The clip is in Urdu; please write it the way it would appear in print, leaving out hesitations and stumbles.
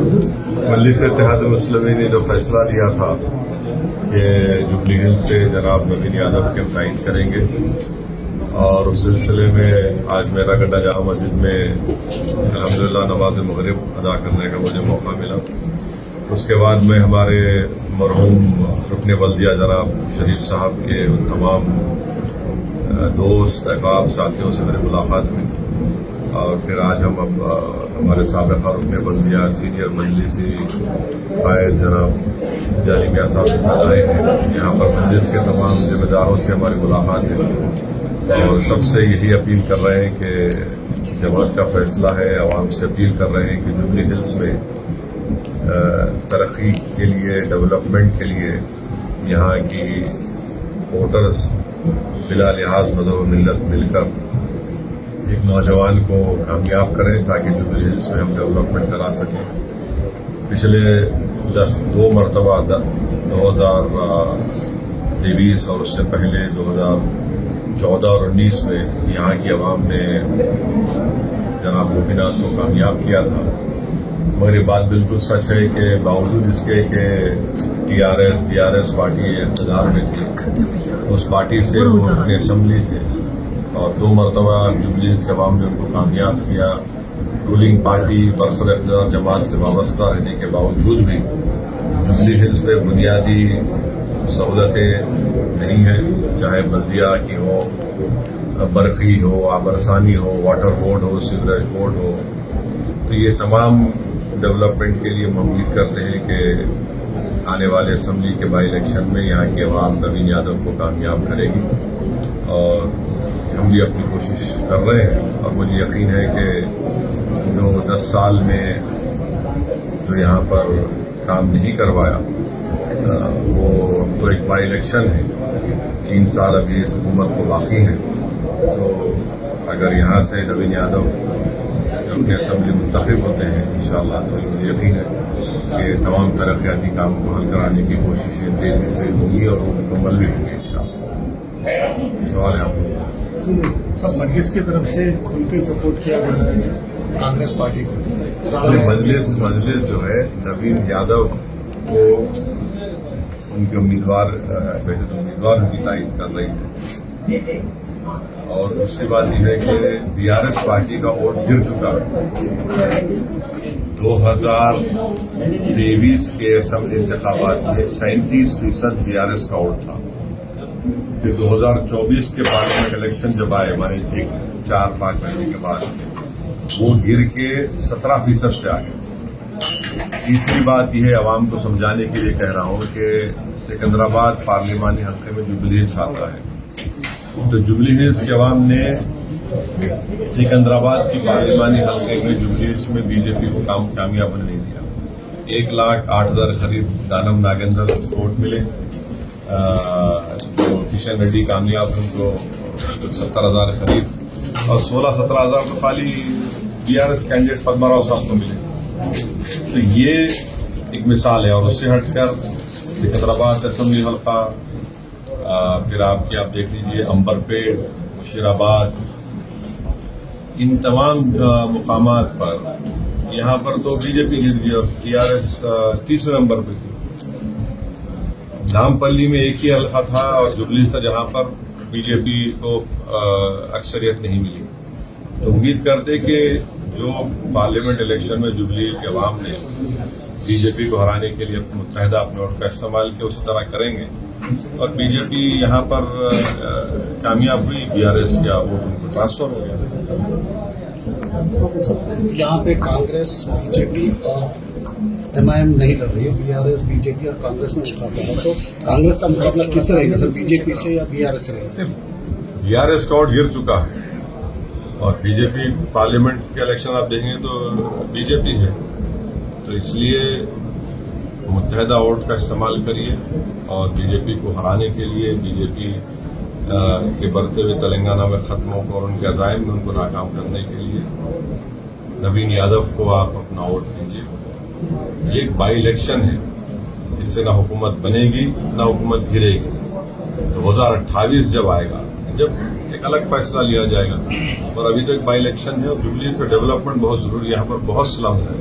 مجلس اتحاد المسلمین نے جو فیصلہ لیا تھا کہ جبلی ہلز سے جناب نوین یادو کے تعین کریں گے، اور اس سلسلے میں آج میرا گڈھا جامع مسجد میں الحمدللہ نماز مغرب ادا کرنے کا مجھے موقع ملا۔ اس کے بعد میں ہمارے مرحوم رکن بلدیہ جناب شریف صاحب کے ان تمام دوست احباب ساتھیوں سے میری ملاقات ہوئی، اور پھر آج ہم اب ہمارے سابقہ رکن بلدیہ سینئر مجلسی قائد جناب جالی میاں صاحب کے ساتھ آئے ہیں۔ یہاں پر مجلس کے تمام ذمہ داروں سے ہماری ملاقات ہے، اور سب سے یہی اپیل کر رہے ہیں کہ جماعت کا فیصلہ ہے، عوام سے اپیل کر رہے ہیں کہ جبلی ہلز میں ترقی کے لیے، ڈیولپمنٹ کے لیے یہاں کی ووٹرز بلا لحاظ مذہب و ملت مل کر ایک نوجوان کو کامیاب کریں تاکہ جبلی ہلز میں ہم ڈیولپمنٹ کرا سکیں۔ پچھلے 2 مرتبہ 2023 اور اس سے پہلے 2014 اور 2019 میں یہاں کی عوام نے جناب گوپی ناتھ کو کامیاب کیا تھا، مگر یہ بات بالکل سچ ہے کہ باوجود اس کے کہ بی آر ایس پارٹی اقتدار میں تھی، اس پارٹی سے وہ اپنے اسمبلی تھے، اور 2 مرتبہ جبلی ہلز کے عوام نے ان کو کامیاب کیا۔ رولنگ پارٹی برسر اقتدار جماعت سے وابستہ رہنے کے باوجود بھی جبلی ہلز میں بنیادی سہولتیں نہیں ہیں، چاہے بلدیہ کی ہو، برقی ہو، آبرسانی ہو، واٹر بورڈ ہو، سیوریج بورڈ ہو۔ تو یہ تمام ڈیولپمنٹ کے لیے ہم امید کرتے ہیں کہ آنے والے اسمبلی کے بائی الیکشن میں یہاں کی عوام نوین یادو کو کامیاب کرے گی، اور ہم بھی اپنی کوشش کر رہے ہیں، اور مجھے یقین ہے کہ جو 10 سال میں جو یہاں پر کام نہیں کروایا، وہ تو ایک بائی الیکشن ہے، 3 سال ابھی اس حکومت کو باقی ہیں، تو اگر یہاں سے نوین یادو جو اپنے اسمبلی منتخب ہوتے ہیں انشاءاللہ، تو مجھے یقین ہے کہ تمام ترقیاتی کام کو حل کرانے کی کوششیں تیزی سے ہوں گی اور وہ مکمل بھی ہوں گی انشاءاللہ۔ سوال ہے آپ کو؟ سب مجلس کی طرف سے کھل کے سپورٹ کیا جا رہا ہے کانگریس پارٹی کو۔ مجلس جو ہے نوین یادو کو ان کے امیدوار، ویسے تو امیدوار ان کی تائید کر رہی ہے، اور دوسری بات یہ ہے کہ بی آر ایس پارٹی کا ووٹ گر چکا ہے۔ 2023 کے اسمبلی انتخابات میں 37% بی آر ایس کا ووٹ تھا، پھر 2024 کے پارلیمنٹ الیکشن جب آئے ہمارے 4-5 مہینے کے بعد، وہ گر کے 17% پہ آ گئے۔ تیسری بات یہ ہے، عوام کو سمجھانے کے لیے کہہ رہا ہوں کہ سکندرآباد پارلیمانی حلقے میں جبلی ہلز آتا ہے، تو جبلی ہلز کے عوام نے سکندرآباد کی پارلیمانی حلقے میں جبلی ہلز میں بی جے پی کو کامیاب ہونے نہیں دیا۔ 1,08,000 قریب دانم ناگیندر ووٹ ملے، جو کشن ریڈی کامیاب ان کو 70,000 قریب، اور 16-17,000 تو خالی B R S candidate Padma Rao صاحب کو ملے۔ تو یہ ایک مثال ہے، اور اس سے ہٹ کر سکندرآباد اسمبلی حلقہ، پھر آپ دیکھ لیجیے امبر پیڑ، مشیر آباد، ان تمام مقامات پر یہاں پر تو بی جے پی جیت گئی، اور ٹی آر ایس 3 نمبر پہ تھی۔ نامپلی میں ایک ہی حلقہ تھا اور جبلی سے جہاں پر بی جے پی کو اکثریت نہیں ملی۔ تو امید کرتے کہ جو پارلیمنٹ الیکشن میں جبلی کے عوام نے بی جے پی کو ہرانے کے لیے متحدہ اپنے ووٹ کا استعمال کیا، اسی طرح کریں گے، اور بی جے پی یہاں پر کامیاب ہوئی، بی آر ایس کا ووٹ ان کو ٹرانسفر ہو گیا۔ یہاں پہ کانگریس، بی جے پی اور ایم آئی ایم نہیں لڑ رہی ہے، B R S, B J P اور کانگریس میں مقابلہ ہے، تو کانگریس کا مقابلہ کس سے رہے گا سر، بی جے پی سے یا بی آر ایس سے رہے گا؟ بی آر ایس کا ووٹ گر چکا ہے، اور بی جے پی پارلیمنٹ کے الیکشن آپ دیکھیں گے تو بی جے پی ہے، تو اس لیے متحدہ ووٹ کا استعمال کریے، اور بی جے پی کو ہرانے کے لیے، بی جے پی کے بڑھتے ہوئے تلنگانہ میں ختموں کو اور ان کے عزائم میں ان کو ناکام کرنے کے لیے نوین یادو کو آپ اپنا ووٹ دیجیے۔ یہ ایک بائی الیکشن ہے، اس سے نہ حکومت بنے گی نہ حکومت گرے گی۔ 2028 جب آئے گا، جب ایک الگ فیصلہ لیا جائے گا، اور ابھی تو ایک بائی الیکشن ہے، اور جبلی سے ڈیولپمنٹ بہت ضروری ہے۔ یہاں پر بہت سلمز ہیں،